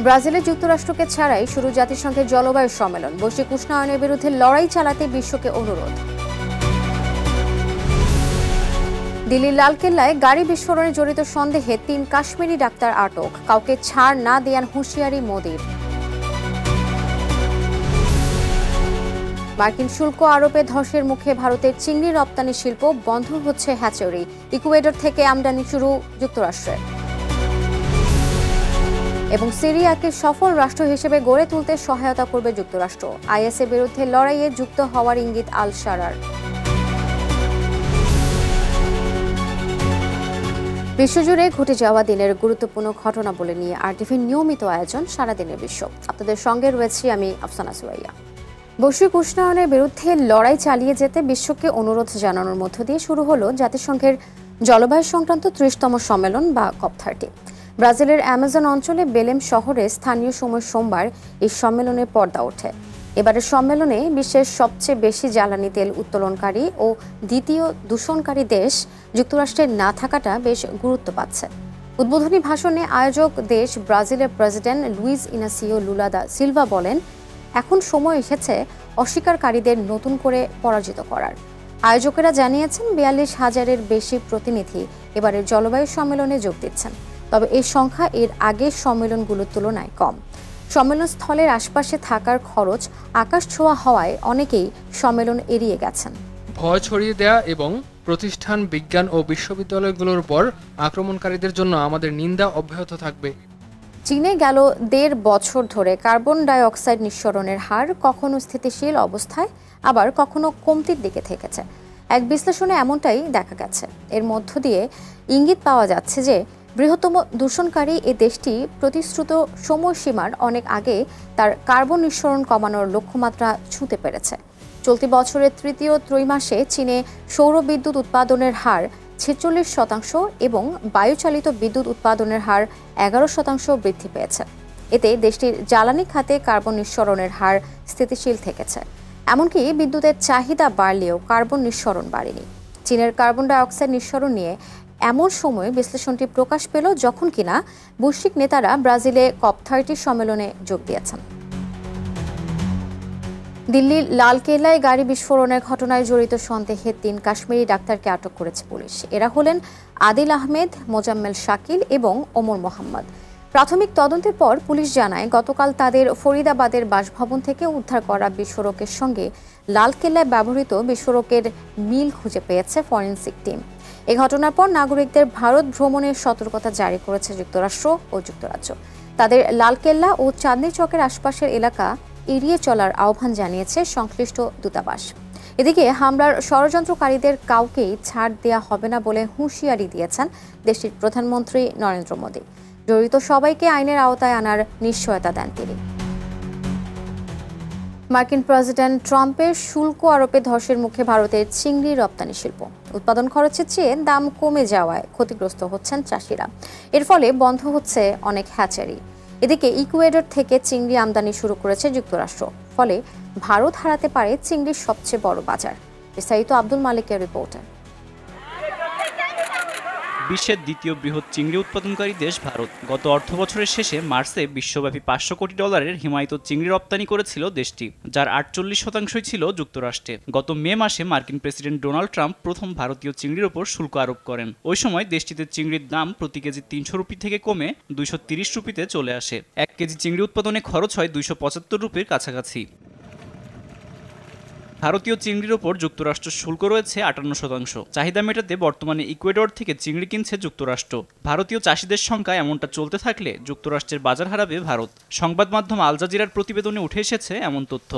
ব্রাজিলে যুক্তরাষ্ট্রকে ছাড়াই শুরু জাতিসংঘের জলবায়ু সম্মেলন। বৈশ্বিক উষ্ণায়নের বিরুদ্ধে লড়াই চালাতে বিশ্বকে অনুরোধ। দিল্লির লালকেল্লায় গাড়ি বিস্ফোরণে জড়িত সন্দেহে ৩ কাশ্মীরি ডাক্তার আটক। কাউকে ছাড় না দেয়ার হুঁশিয়ারি মোদির। মার্কিন শুল্ক আরোপে ধসের মুখে ভারতের চিংড়ি রপ্তানি শিল্প, বন্ধ হচ্ছে হ্যাচারি। ইকুয়েডর থেকে আমদানি শুরু যুক্তরাষ্ট্রের। এবং সিরিয়াকে সফল রাষ্ট্র হিসেবে গড়ে তুলতে সহায়তা করবে যুক্তরাষ্ট্র। আইএসের বিরুদ্ধে লড়াইয়ে যুক্ত হওয়ার ইঙ্গিত আল শারার। বিশ্বজুড়ে ঘটে যাওয়া দিনের গুরুত্বপূর্ণ ঘটনা বলে নিয়ে আরটিভির নিয়মিত আয়োজন সারাদিনের বিশ্ব। আপনাদের সঙ্গে রয়েছি আমি আফসানা সুরাইয়া। বৈশ্বিক উষ্ণায়নের বিরুদ্ধে লড়াই চালিয়ে যেতে বিশ্বকে অনুরোধ জানানোর মধ্য দিয়ে শুরু হলো জাতিসংঘের জলবায়ু সংক্রান্ত ৩০তম সম্মেলন বা COP30। ব্রাজিলের অ্যামাজন অঞ্চলে বেলেম শহরে স্থানীয় সময় সোমবার এই সম্মেলনের পর্দা ওঠে। এবারের সম্মেলনে বিশ্বের সবচেয়ে বেশি জ্বালানি তেল উত্তোলনকারী ও দ্বিতীয় দূষণকারী দেশ যুক্তরাষ্ট্রের না থাকাটা বেশ গুরুত্ব পাচ্ছে। উদ্বোধনী ভাষণে আয়োজক দেশ ব্রাজিলের president Luiz Inacio Lula da Silva বলেন, এখন সময় এসেছে অস্বীকারীদের নতুন করে পরাজিত করার। আয়োজকেরা জানিয়েছেন ৪২,০০০-এর বেশি প্রতিনিধি এবারের জলবায়ু সম্মেলনে যোগ দিচ্ছেন। তবে এই সংখ্যা এর আগের সম্মেলনগুলোর তুলনায় কম। সম্মেলন স্থলের আশপাশে থাকার খরচ আকাশ ছোঁয়া হওয়ায় অনেকেই সম্মেলন এড়িয়ে গেছেন। ভয় ছড়িয়ে দেয়া এবং প্রতিষ্ঠান, বিজ্ঞান ও বিশ্ববিদ্যালয়গুলোর উপর আক্রমণকারীদের জন্য আমাদের নিন্দা অব্যাহত থাকবে। চীনে গেল ১.৫ বছর ধরে কার্বন ডাই অক্সাইড নিঃসরণের হার কখনো স্থিতিশীল অবস্থায়, আবার কখনো কমতির দিকে থেকেছে। এক বিশ্লেষণে এমনটাই দেখা গেছে। এর মধ্য দিয়ে ইঙ্গিত পাওয়া যাচ্ছে যে বৃহত্তম দূষণকারী এ দেশটি প্রতিশ্রুত সময়সীমার অনেক আগে তার কার্বন নিঃসরণ কমানোর লক্ষ্যমাত্রা ছুঁতে পেরেছে। চলতি বছরের তৃতীয় ত্রৈমাসে চীনে সৌর বিদ্যুৎ উৎপাদনের হার ৪৬% এবং বায়ুচালিত বিদ্যুৎ উৎপাদনের হার ১১% বৃদ্ধি পেয়েছে। এতে দেশটির জ্বালানি খাতে কার্বন নিঃসরণের হার স্থিতিশীল থেকেছে। এমনকি বিদ্যুতের চাহিদা বাড়লেও কার্বন নিঃসরণ বাড়েনি। চীনের কার্বন ডাই অক্সাইড নিঃসরণ নিয়ে এমন সময় বিশ্লেষণটি প্রকাশ পেল যখন কিনা বৈশ্বিক নেতারা ব্রাজিলে COP30 সম্মেলনে যোগ দিয়েছেন। দিল্লির লালকেল্লায় গাড়ি বিস্ফোরণের ঘটনায় জড়িত সন্দেহে ৩ কাশ্মীরি ডাক্তারকে আটক করেছে পুলিশ। এরা হলেন আদিল আহমেদ, মোজাম্মেল শাকিল এবং ওমর মোহাম্মদ। প্রাথমিক তদন্তের পর পুলিশ জানায়, গতকাল তাদের ফরিদাবাদের বাসভবন থেকে উদ্ধার করা বিস্ফোরকের সঙ্গে লালকেল্লায় ব্যবহৃত বিস্ফোরকের মিল খুঁজে পেয়েছে ফরেনসিক টিম। এ ঘটনার পর নাগরিকদের ভারত ভ্রমণের সতর্কতা জারি করেছে যুক্তরাষ্ট্র ও যুক্তরাজ্য। তাদের লালকেল্লা ও চাঁদনী চকের আশপাশের এলাকা এড়িয়ে চলার আহ্বান জানিয়েছে সংশ্লিষ্ট দূতাবাস। এদিকে হামলার ষড়যন্ত্রকারীদের কাউকেই ছাড় দেওয়া হবে না বলে হুঁশিয়ারি দিয়েছেন দেশটির প্রধানমন্ত্রী নরেন্দ্র মোদী। জড়িত সবাইকে আইনের আওতায় আনার নিশ্চয়তা দেন তিনি। মার্কিন প্রেসিডেন্ট ট্রাম্পের শুল্ক আরোপে ধসের মুখে ভারতের চিংড়ি রপ্তানি শিল্প। উৎপাদন খরচের চেয়ে দাম কমে যাওয়ায় ক্ষতিগ্রস্ত হচ্ছেন চাষিরা। এর ফলে বন্ধ হচ্ছে অনেক হ্যাচারি। এদিকে ইকুয়েডর থেকে চিংড়ি আমদানি শুরু করেছে যুক্তরাষ্ট্র। ফলে ভারত হারাতে পারে চিংড়ির সবচেয়ে বড় বাজার। বিস্তারিত আব্দুল মালিকের রিপোর্টে। বিশ্বের দ্বিতীয় বৃহৎ চিংড়ি উৎপাদনকারী দেশ ভারত। গত অর্থবছরের শেষে মার্চে বিশ্বব্যাপী $500 কোটি হিমায়িত চিংড়ি রপ্তানি করেছিল দেশটি, যার 48% ছিল যুক্তরাষ্ট্রে। গত মে মাসে মার্কিন প্রেসিডেন্ট ডোনাল্ড ট্রাম্প প্রথম ভারতীয় চিংড়ির ওপর শুল্ক আরোপ করেন। ওই সময় দেশটিতে চিংড়ির দাম প্রতি কেজি ৩০০ রুপি থেকে কমে ২৩০ রুপিতে চলে আসে। ১ কেজি চিংড়ি উৎপাদনে খরচ হয় ২৭৫ রুপির কাছাকাছি। ভারতীয় চিংড়ির ওপর যুক্তরাষ্ট্রের শুল্ক রয়েছে ৫৮%। চাহিদা মেটাতে বর্তমানে ইকুয়েডর থেকে চিংড়ি কিনছে যুক্তরাষ্ট্র। ভারতীয় চাষিদের সংখ্যা এমনটা চলতে থাকলে যুক্তরাষ্ট্রের বাজার হারাবে ভারত। সংবাদ মাধ্যম আল জাজিরার প্রতিবেদনে উঠে এসেছে এমন তথ্য।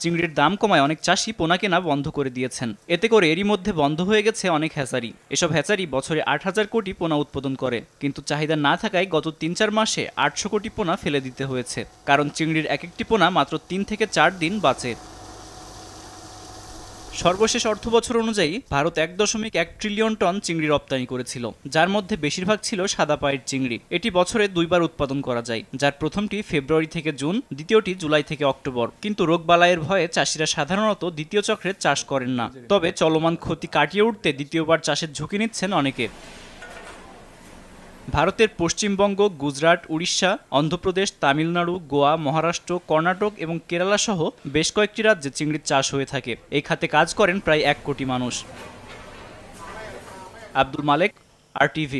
চিংড়ির দাম কমায় অনেক চাষি পোনা কেনা বন্ধ করে দিয়েছেন। এতে করে এরই মধ্যে বন্ধ হয়ে গেছে অনেক হ্যাচারি। এসব হ্যাচারি বছরে ৮,০০০ কোটি পোনা উৎপাদন করে, কিন্তু চাহিদা না থাকায় গত ৩-৪ মাসে ৮০০ কোটি পোনা ফেলে দিতে হয়েছে। কারণ চিংড়ির এক একটি পোনা মাত্র ৩ থেকে ৪ দিন বাঁচে। সর্বশেষ অর্থবছর অনুযায়ী ভারত ১.১ ট্রিলিয়ন টন চিংড়ি রপ্তানি করেছিল, যার মধ্যে বেশিরভাগ ছিল সাদা পায়ের চিংড়ি। এটি বছরে ২ বার উৎপাদন করা যায়, যার প্রথমটি ফেব্রুয়ারি থেকে জুন, দ্বিতীয়টি জুলাই থেকে অক্টোবর। কিন্তু রোগবালাইয়ের ভয়ে চাষিরা সাধারণত দ্বিতীয় চক্রে চাষ করেন না। তবে চলমান ক্ষতি কাটিয়ে উঠতে দ্বিতীয়বার চাষের ঝুঁকি নিচ্ছেন অনেকে। ভারতের পশ্চিমবঙ্গ, গুজরাট, উড়িষ্যা, অন্ধ্রপ্রদেশ, তামিলনাড়ু, গোয়া, মহারাষ্ট্র, কর্ণাটক এবং কেরালা সহ বেশ কয়েকটি রাজ্যে চিংড়ির চাষ হয়ে থাকে। এই খাতে কাজ করেন প্রায় 1 কোটি মানুষ। আব্দুল মালেক, RTV।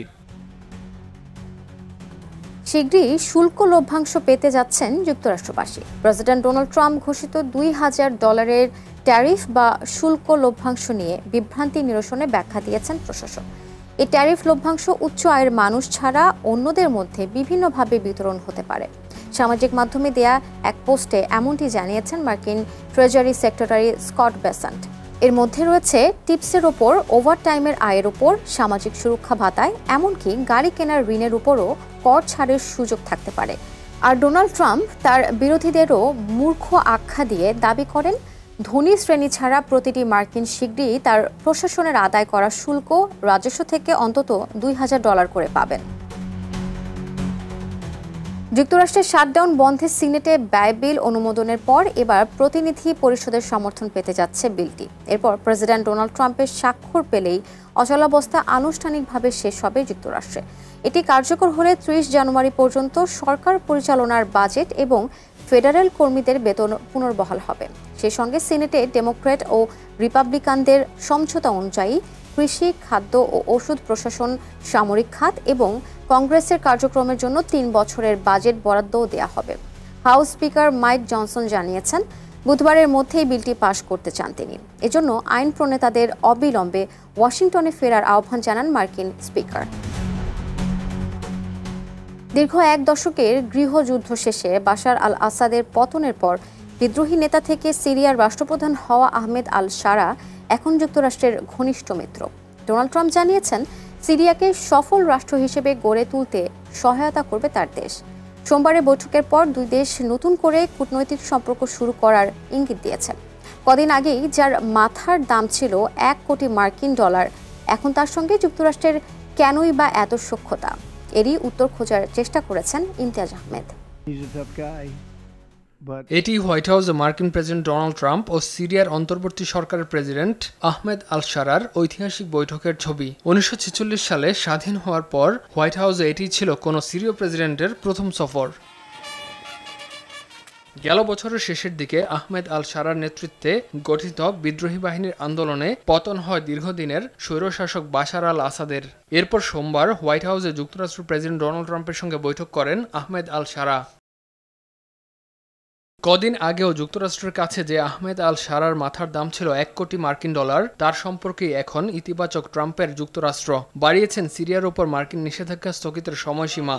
শীঘ্রই শুল্ক লভ্যাংশ পেতে যাচ্ছেন যুক্তরাষ্ট্রবাসী। প্রেসিডেন্ট ডোনাল্ড ট্রাম্প ঘোষিত $2000 ট্যারিফ বা শুল্ক লভ্যাংশ নিয়ে বিভ্রান্তি নিরসনে ব্যাখ্যা দিয়েছেন প্রশাসক। এই ট্যারিফ লভ্যাংশ উচ্চ আয়ের মানুষ ছাড়া অন্যদের মধ্যে বিভিন্নভাবে বিতরণ হতে পারে। সামাজিক মাধ্যমে দেয়া এক পোস্টে এমনটি জানিয়েছেন মার্কিন ট্রেজারি সেক্রেটারি স্কট বেসান্ট। এর মধ্যে রয়েছে টিপসের ওপর, ওভারটাইমের আয়ের উপর, সামাজিক সুরক্ষা ভাতায়, এমনকি গাড়ি কেনার ঋণের উপরও কর ছাড়ের সুযোগ থাকতে পারে। আর ডোনাল্ড ট্রাম্প তার বিরোধীদেরও মূর্খ আখ্যা দিয়ে দাবি করেন, ধনী শ্রেণী ছাড়া প্রতিটি মার্কিন শীঘ্রই তার প্রশাসনের আদায় করা শুল্ক রাজস্ব থেকে অন্তত $2000 করে পাবেন। যুক্তরাষ্ট্রের শাটডাউন বন্ধে সিনেটে ব্যয় বিল অনুমোদনের পর এবার প্রতিনিধি পরিষদের সমর্থন পেতে যাচ্ছে বিলটি। এরপর প্রেসিডেন্ট ডোনাল্ড ট্রাম্পের স্বাক্ষর পেলেই অচলাবস্থা আনুষ্ঠানিকভাবে শেষ হবে যুক্তরাষ্ট্রে। এটি কার্যকর হলে 30 জানুয়ারি পর্যন্ত সরকার পরিচালনার বাজেট এবং ফেডারেল কর্মীদের বেতন পুনর্বহাল হবে। সেই সঙ্গে সিনেটে ডেমোক্র্যাট ও রিপাবলিকানদের সমঝোতা অনুযায়ী কৃষি, খাদ্য ও ওষুধ প্রশাসন, সামরিক খাত এবং কংগ্রেসের কার্যক্রমের জন্য 3 বছরের বাজেট বরাদ্দও দেওয়া হবে। হাউস স্পিকার মাইক জনসন জানিয়েছেন, বুধবারের মধ্যেই বিলটি পাশ করতে চান তিনি। এজন্য আইন প্রণেতাদের অবিলম্বে ওয়াশিংটনে ফেরার আহ্বান জানান মার্কিন স্পিকার। দীর্ঘ 1 দশকের গৃহযুদ্ধ শেষে বাশার আল আসাদের পতনের পর বিদ্রোহী নেতা থেকে সিরিয়ার রাষ্ট্রপ্রধান হওয়া আহমেদ আল শারা এখন যুক্তরাষ্ট্রের ঘনিষ্ঠ মিত্র। ডোনাল্ড ট্রাম্প জানিয়েছেন, সিরিয়াকে সফল রাষ্ট্র হিসেবে গড়ে তুলতে সহায়তা করবে তার দেশ। সোমবারের বৈঠকের পর দুই দেশ নতুন করে কূটনৈতিক সম্পর্ক শুরু করার ইঙ্গিত দিয়েছে। কদিন আগেই যার মাথার দাম ছিল $1 কোটি, এখন তার সঙ্গে যুক্তরাষ্ট্রের কেনই বা এত সখ্যতা, এরই উত্তর খোঁজার চেষ্টা করেছেন ইমতিয়াজ আহমেদ। এটি হোয়াইট হাউসে মার্কিন প্রেসিডেন্ট ডোনাল্ড ট্রাম্প ও সিরিয়ার অন্তর্বর্তী সরকারের প্রেসিডেন্ট আহমেদ আল শারার ঐতিহাসিক বৈঠকের ছবি। 1946 সালে স্বাধীন হওয়ার পর হোয়াইট হাউসে এটি ছিল কোনো সিরীয় প্রেসিডেন্টের প্রথম সফর। গেল বছরের শেষের দিকে আহমেদ আল শারার নেতৃত্বে গঠিত বিদ্রোহী বাহিনীর আন্দোলনে পতন হয় দীর্ঘদিনের স্বৈরশাসক বাশার আল আসাদের। এরপর সোমবার হোয়াইট হাউসে যুক্তরাষ্ট্রের প্রেসিডেন্ট ডোনাল্ড ট্রাম্পের সঙ্গে বৈঠক করেন আহমেদ আল শারা। কদিন আগেও যুক্তরাষ্ট্রের কাছে যে আহমেদ আল শারার মাথার দাম ছিল $1 কোটি, তার সম্পর্কেই এখন ইতিবাচক ট্রাম্পের যুক্তরাষ্ট্র বাড়িয়েছেন সিরিয়ার উপর মার্কিন নিষেধাজ্ঞা স্থগিতের সময়সীমা।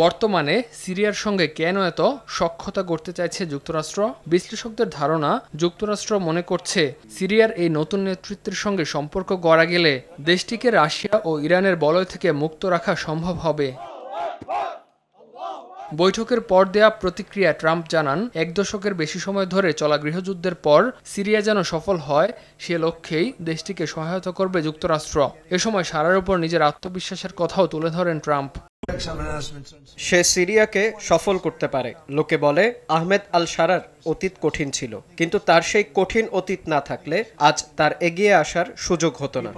বর্তমানে সিরিয়ার সঙ্গে কেন এত সখ্যতা করতে চাইছে যুক্তরাষ্ট্র? বিশ্লেষকদের ধারণা, যুক্তরাষ্ট্র মনে করছে সিরিয়ার এই নতুন নেতৃত্বের সঙ্গে সম্পর্ক গড়া গেলে দেশটিকে রাশিয়া ও ইরানের বলয় থেকে মুক্ত রাখা সম্ভব হবে। বৈঠকের পর দেয়া প্রতিক্রিয়া ট্রাম্প জানান, 1 দশকের বেশি সময় ধরে চলা গৃহযুদ্ধের পর সিরিয়া যেন সফল হয় সে লক্ষ্যেই দেশটিকে সহায়তা করবে যুক্তরাষ্ট্র। এ সময় শারার উপর নিজের আত্মবিশ্বাসের কথাও তুলে ধরেন ট্রাম্প। সে সিরিয়াকে সফল করতে পারে। লোকে বলে আহমেদ আল শারার অতীত কঠিন ছিল, কিন্তু তার সেই কঠিন অতীত না থাকলে আজ তার এগিয়ে আসার সুযোগ হতো না।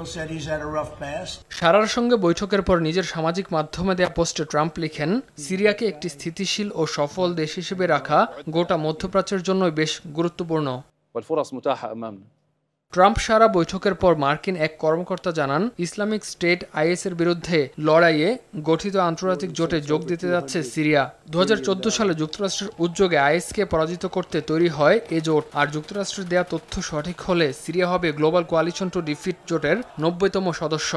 শারার সঙ্গে বৈঠকের পর নিজের সামাজিক মাধ্যমে দেয়া পোস্টে ট্রাম্প লিখেন, সিরিয়াকে একটি স্থিতিশীল ও সফল দেশ হিসেবে রাখা গোটা মধ্যপ্রাচ্যের জন্যই বেশ গুরুত্বপূর্ণ। ট্রাম্প শারা বৈঠকের পর মার্কিন এক কর্মকর্তা জানান, ইসলামিক স্টেট IS এর বিরুদ্ধে লড়াইয়ে গঠিত আন্তর্জাতিক জোটে যোগ দিতে যাচ্ছে সিরিয়া। 2014 সালে যুক্তরাষ্ট্রের উদ্যোগে IS-কে পরাজিত করতে তৈরি হয় এ জোট। আর যুক্তরাষ্ট্রের দেয়া তথ্য সঠিক হলে সিরিয়া হবে গ্লোবাল কোয়ালিশন টু ডিফিট জোটের 90তম সদস্য।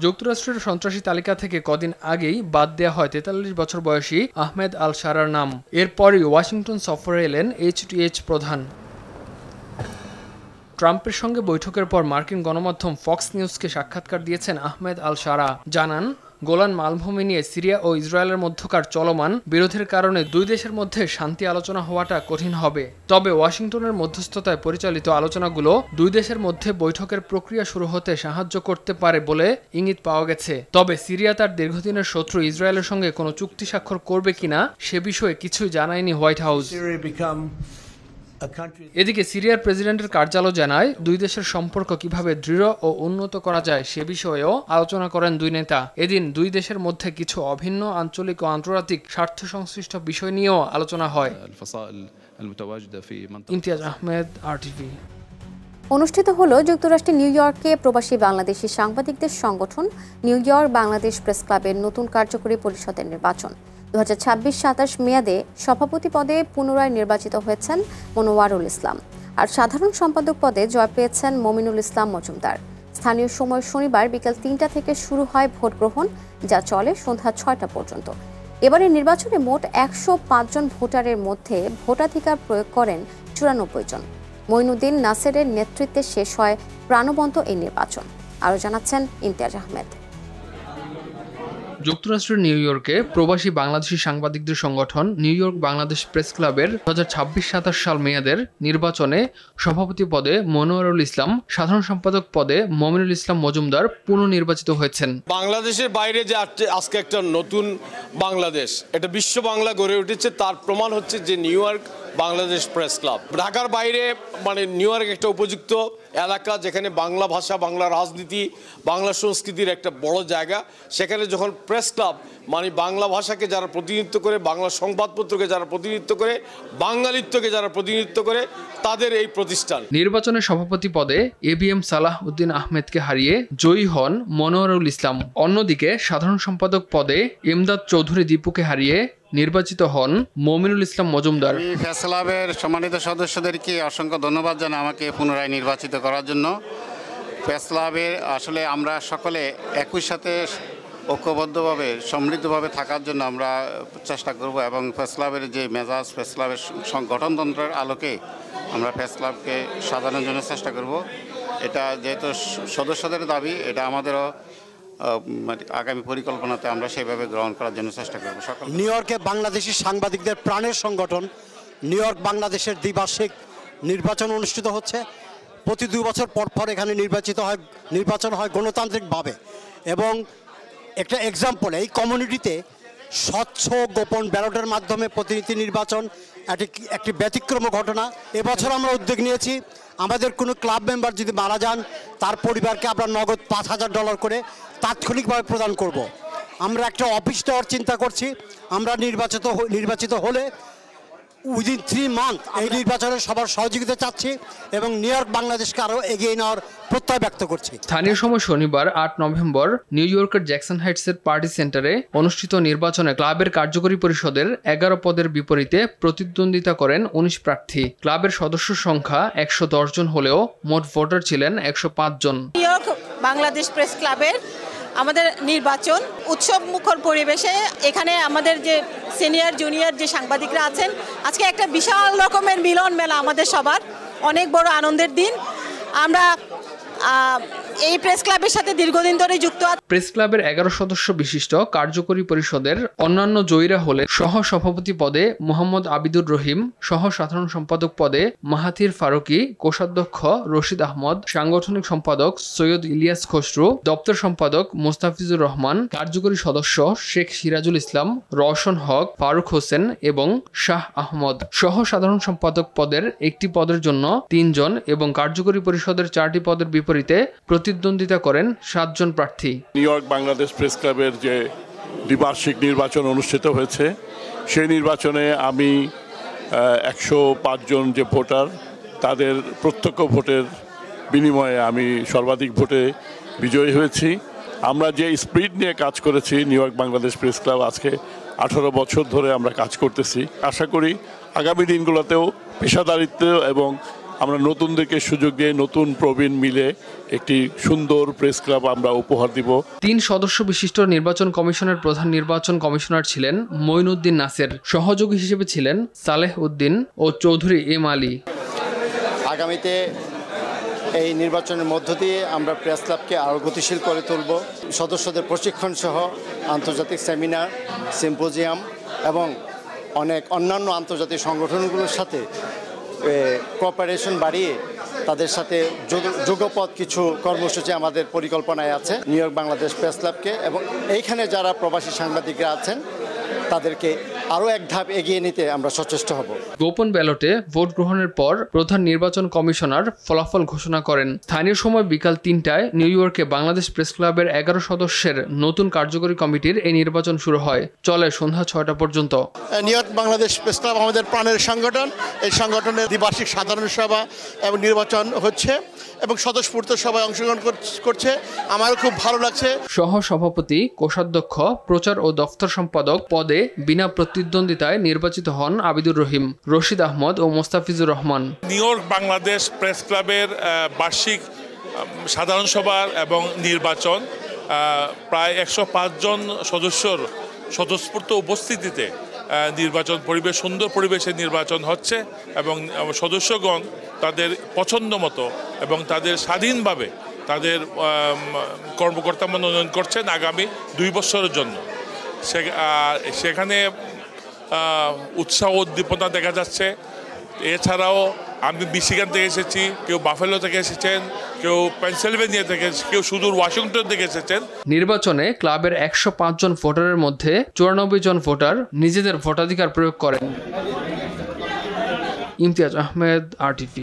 যুক্তরাষ্ট্রের সন্ত্রাসী তালিকা থেকে কদিন আগেই বাদ দেওয়া হয় 43 বছর বয়সী আহমেদ আল শারার নাম। এরপরই ওয়াশিংটন সফরে এলেন HTH প্রধান। ট্রাম্পের সঙ্গে বৈঠকের পর মার্কিন গণমাধ্যম ফক্স নিউজকে সাক্ষাৎকার দিয়েছেন আহমেদ আল শারা। জানান, গোলান মালভূমি নিয়ে সিরিয়া ও ইসরায়েলের মধ্যকার চলমান বিরোধের কারণে দুই দেশের মধ্যে শান্তি আলোচনা হওয়াটা কঠিন হবে। তবে ওয়াশিংটনের মধ্যস্থতায় পরিচালিত আলোচনাগুলো দুই দেশের মধ্যে বৈঠকের প্রক্রিয়া শুরু হতে সাহায্য করতে পারে বলে ইঙ্গিত পাওয়া গেছে। তবে সিরিয়া তার দীর্ঘদিনের শত্রু ইসরায়েলের সঙ্গে কোনো চুক্তি স্বাক্ষর করবে কিনা সে বিষয়ে কিছুই জানায়নি হোয়াইট হাউস। এদিকে সিরিয়ার প্রেসিডেন্টের কার্যালয় জানায় দুই দেশের সম্পর্ক কিভাবে দৃঢ় ও উন্নত করা যায় সে বিষয়েও আলোচনা করেন দুই নেতা। এদিন দুই দেশের মধ্যে কিছু অভিন্ন আঞ্চলিক ও আন্তর্জাতিক স্বার্থ সংশ্লিষ্ট বিষয় নিয়েও আলোচনা হয়। ইমতিয়াজ আহমেদ, RTV। অনুষ্ঠিত হলো যুক্তরাষ্ট্রের নিউ ইয়র্কে প্রবাসী বাংলাদেশি সাংবাদিকদের সংগঠন নিউ ইয়র্ক বাংলাদেশ প্রেস ক্লাবের নতুন কার্যকরী পরিষদের নির্বাচন। 2026-27 মেয়াদে সভাপতি পদে পুনরায় নির্বাচিত হয়েছেন মনোয়ারুল ইসলাম, আর সাধারণ সম্পাদক পদে জয় পেয়েছেন মমিনুল ইসলাম মজুমদার। স্থানীয় সময় শনিবার বিকেল 3টা থেকে শুরু হয় ভোট গ্রহণ, যা চলে সন্ধ্যা 6টা পর্যন্ত। এবারের নির্বাচনে মোট 105 জন ভোটারের মধ্যে ভোটাধিকার প্রয়োগ করেন 94 জন। মঈনুদ্দিন নাসেরের নেতৃত্বে শেষ হয় প্রাণবন্ত এই নির্বাচন। আরও জানাচ্ছেন ইমতিয়াজ আহমেদ। যুক্তরাষ্ট্রের নিউ ইয়র্কে প্রবাসী বাংলাদেশি সাংবাদিকদের সংগঠন নিউ ইয়র্ক বাংলাদেশ প্রেস ক্লাবের 2026-27 সাল মেয়াদের নির্বাচনে সভাপতি পদে মনোয়ারুল ইসলাম, সাধারণ সম্পাদক পদে মমিনুল ইসলাম মজুমদার পুনর্নির্বাচিত হয়েছেন। বাংলাদেশের বাইরে যে আজকে একটা নতুন বাংলাদেশ, এটা বিশ্ব বাংলা গড়ে উঠেছে, তার প্রমাণ হচ্ছে যে new York Bangladesh press club. ঢাকার বাইরে মানে নিউ ইয়র্ক একটা উপযুক্ত এলাকা, যেখানে বাংলা ভাষা, বাংলা রাজনীতি, বাংলা সংস্কৃতির একটা বড় জায়গা। সেখানে যখন প্রেস ক্লাব মানে বাংলা ভাষাকে যারা প্রতিনিধিত্ব করে, বাংলা সংবাদপত্রকে যারা প্রতিনিধিত্ব করে, বাঙালিত্বকে যারা প্রতিনিধিত্ব করে, তাদের এই প্রতিষ্ঠান। নির্বাচনে সভাপতি পদে ABM সালাহ উদ্দিন আহমেদকে হারিয়ে জয়ী হন মনোয়ারুল ইসলাম। অন্যদিকে সাধারণ সম্পাদক পদে ইমদাদ চৌধুরী দীপুকে হারিয়ে নির্বাচিত হন মমিনুল ইসলাম মজুমদার। প্রেস ক্লাবের সম্মানিত সদস্যদেরকে অসংখ্য ধন্যবাদ জানাই আমাকে পুনরায় নির্বাচিত করার জন্য। প্রেস ক্লাবের আসলে আমরা সকলে একই সাথে ঐক্যবদ্ধভাবে সমৃদ্ধভাবে থাকার জন্য আমরা চেষ্টা করব, এবং প্রেস ক্লাবের যে মেজাজ, প্রেস ক্লাবের গঠনতন্ত্রের আলোকে আমরা প্রেস ক্লাবকে সাজানোর জন্য চেষ্টা করব। এটা যেহেতু সদস্যদের দাবি, এটা আমাদেরও আগামী পরিকল্পনাতে আমরা সেভাবে গ্রহণ করার জন্য চেষ্টা করব। নিউ ইয়র্কে বাংলাদেশি সাংবাদিকদের প্রাণের সংগঠন নিউ ইয়র্ক বাংলাদেশের দ্বিবার্ষিক নির্বাচন অনুষ্ঠিত হচ্ছে। প্রতি 2 বছর পর পর এখানে নির্বাচন হয় গণতান্ত্রিকভাবে, এবং একটা এক্সাম্পল, এই কমিউনিটিতে স্বচ্ছ গোপন ব্যালটের মাধ্যমে প্রতিনিধি নির্বাচন একটি ব্যতিক্রম ঘটনা। এবছর আমরা উদ্যোগ নিয়েছি, আমাদের কোনো ক্লাব মেম্বার যদি মারা যান, তার পরিবারকে আমরা নগদ $5,000 করে তাৎক্ষণিকভাবে প্রদান করব। আমরা একটা অফিস দেওয়ার চিন্তা করছি। আমরা নির্বাচিত হলে উইদিন 3 মান্থ এই নির্বাচনে সবার সহযোগিতা চাচ্ছি, এবং নিউ ইয়র্ক বাংলাদেশকে আরও এগিয়ে নেওয়ার প্রত্যয় ব্যক্ত করছি। স্থানীয় সময় শনিবার 8 নভেম্বর নিউ ইয়র্কের জ্যাকসন হাইটসের পার্টি সেন্টারে অনুষ্ঠিত নির্বাচনে ক্লাবের কার্যকরী পরিষদের 11 পদের বিপরীতে প্রতিদ্বন্দ্বিতা করেন 19 প্রার্থী। ক্লাবের সদস্য সংখ্যা 110 জন হলেও মোট ভোটার ছিলেন 105 জন। নিউ ইয়র্ক বাংলাদেশ প্রেস ক্লাবের আমাদের নির্বাচন উৎসব মুখর পরিবেশে, এখানে আমাদের যে সিনিয়র জুনিয়র যে সাংবাদিকরা আছেন, আজকে একটা বিশাল রকমের মিলন মেলা, আমাদের সবার অনেক বড় আনন্দের দিন। আমরা এই প্রেস ক্লাবের সাথে দীর্ঘদিন ধরে যুক্ত। প্রেস ক্লাবের 11 সদস্য বিশিষ্ট কার্যকরী পরিষদের অন্যান্য জয়ীরা হলে সহ সভাপতি পদে মোহাম্মদ আবিদুর রহিম, সহ সাধারণ সম্পাদক পদে মাহাথির ফারুকি, কোষাধ্যক্ষ রশিদ আহমদ, সাংগঠনিক সম্পাদক সৈয়দ ইলিয়াস খসরু, দপ্তর সম্পাদক মোস্তাফিজুর রহমান, কার্যকরী সদস্য শেখ সিরাজুল ইসলাম, রওশন হক, ফারুক হোসেন এবং শাহ আহমদ। সহ সাধারণ সম্পাদক পদের একটি পদের জন্য 3 জন এবং কার্যকরী পরিষদের 4টি পদের বিপরীতে প্রতিদ্বন্দ্বিতা করেন 7 জন প্রার্থী। নিউ ইয়র্ক বাংলাদেশ প্রেস ক্লাবের যে দ্বিবার্ষিক নির্বাচন অনুষ্ঠিত হয়েছে, সেই নির্বাচনে আমি 105 জন যে ভোটার, তাদের প্রত্যক্ষ ভোটের বিনিময়ে আমি সর্বাধিক ভোটে বিজয়ী হয়েছি। আমরা যে স্পিরিট নিয়ে কাজ করেছি, new York Bangladesh press club আজকে 18 বছর ধরে আমরা কাজ করতেছি। আশা করি আগামী দিনগুলোতেও পেশাদারিত্ব এবং আমরা নতুনদেরকে সুযোগ দিয়ে নতুন প্রবীণ মিলে একটি সুন্দর প্রেস ক্লাব আমরা উপহার দিব। 3 সদস্য বিশিষ্ট নির্বাচন কমিশনের প্রধান নির্বাচন কমিশনার ছিলেন মঈনুদ্দিন নাসের, সহযোগী হিসেবে ছিলেন সালেহ উদ্দিন ও চৌধুরী এম আলী। আগামীতে এই নির্বাচনের মধ্য দিয়ে আমরা প্রেস ক্লাবকে আরও গতিশীল করে তুলব। সদস্যদের প্রশিক্ষণ সহ আন্তর্জাতিক সেমিনার, সিম্পোজিয়াম এবং অনেক অন্যান্য আন্তর্জাতিক সংগঠনগুলোর সাথে কোঅপারেশন বাড়িয়ে তাদের সাথে যুগপৎ কিছু কর্মসূচি আমাদের পরিকল্পনায় আছে নিউ ইয়র্ক বাংলাদেশ প্রেস ক্লাবকে, এবং এইখানে যারা প্রবাসী সাংবাদিকরা আছেন তাদেরকে আরও এক ধাপ এগিয়ে নিতে আমরা সচেষ্ট হব। গোপন ব্যালটে ভোট গ্রহণের পর প্রধান নির্বাচন কমিশনার ফলাফল ঘোষণা করেন। স্থানীয় সময় বিকাল 3টায় নিউ ইয়র্কে বাংলাদেশ প্রেস ক্লাবের 11 সদস্যের নতুন কার্যকরী কমিটির এই নির্বাচন শুরু হয়, চলে সন্ধ্যা 6টা পর্যন্ত। New York Bangladesh press club আমাদের প্রাণের সংগঠন। এই সংগঠনের দ্বিবার্ষিক সাধারণ সভা এবং নির্বাচন হচ্ছে এবং স্বতঃস্ফূর্ত সভায় অংশগ্রহণ করছে, আমারও খুব ভালো লাগছে। সহ সভাপতি, কোষাধ্যক্ষ, প্রচার ও দফতর সম্পাদক পদে বিনা প্রতিদ্বন্দ্বিতায় নির্বাচিত হন আবিদুর রহিম, রশিদ আহমদ ও Mostafizur Rahman. New York Bangladesh press ক্লাবের বার্ষিক সাধারণ সভা এবং নির্বাচন প্রায় 105 জন সদস্যর স্বতঃস্ফূর্ত উপস্থিতিতে নির্বাচন পরিবেশ, সুন্দর পরিবেশে নির্বাচন হচ্ছে এবং সদস্যগণ তাদের পছন্দ মতো এবং তাদের স্বাধীনভাবে তাদের কর্মকর্তা মনোনয়ন করছেন আগামী 2 বছরের জন্য। সেখানে উৎসাহ উদ্দীপনা দেখা যাচ্ছে। এছাড়াও আমি মিশিগান থেকে এসেছি, কেউ বাফেলো থেকে এসেছেন, কেউ পেনসিলভেনিয়া থেকে, কেউ সুদূর ওয়াশিংটন থেকে এসেছেন। নির্বাচনে ক্লাবের 105 জন ভোটারের মধ্যে 94 জন ভোটার নিজেদের ভোটাধিকার প্রয়োগ করেন। ইমতিয়াজ আহমেদ, RTV।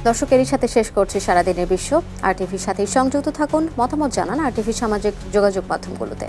দর্শক, এরই সাথে শেষ করছি সারাদিনের বিশ্ব। RTVর সাথে সংযুক্ত থাকুন, মতামত জানান RTV সামাজিক যোগাযোগ মাধ্যমগুলোতে।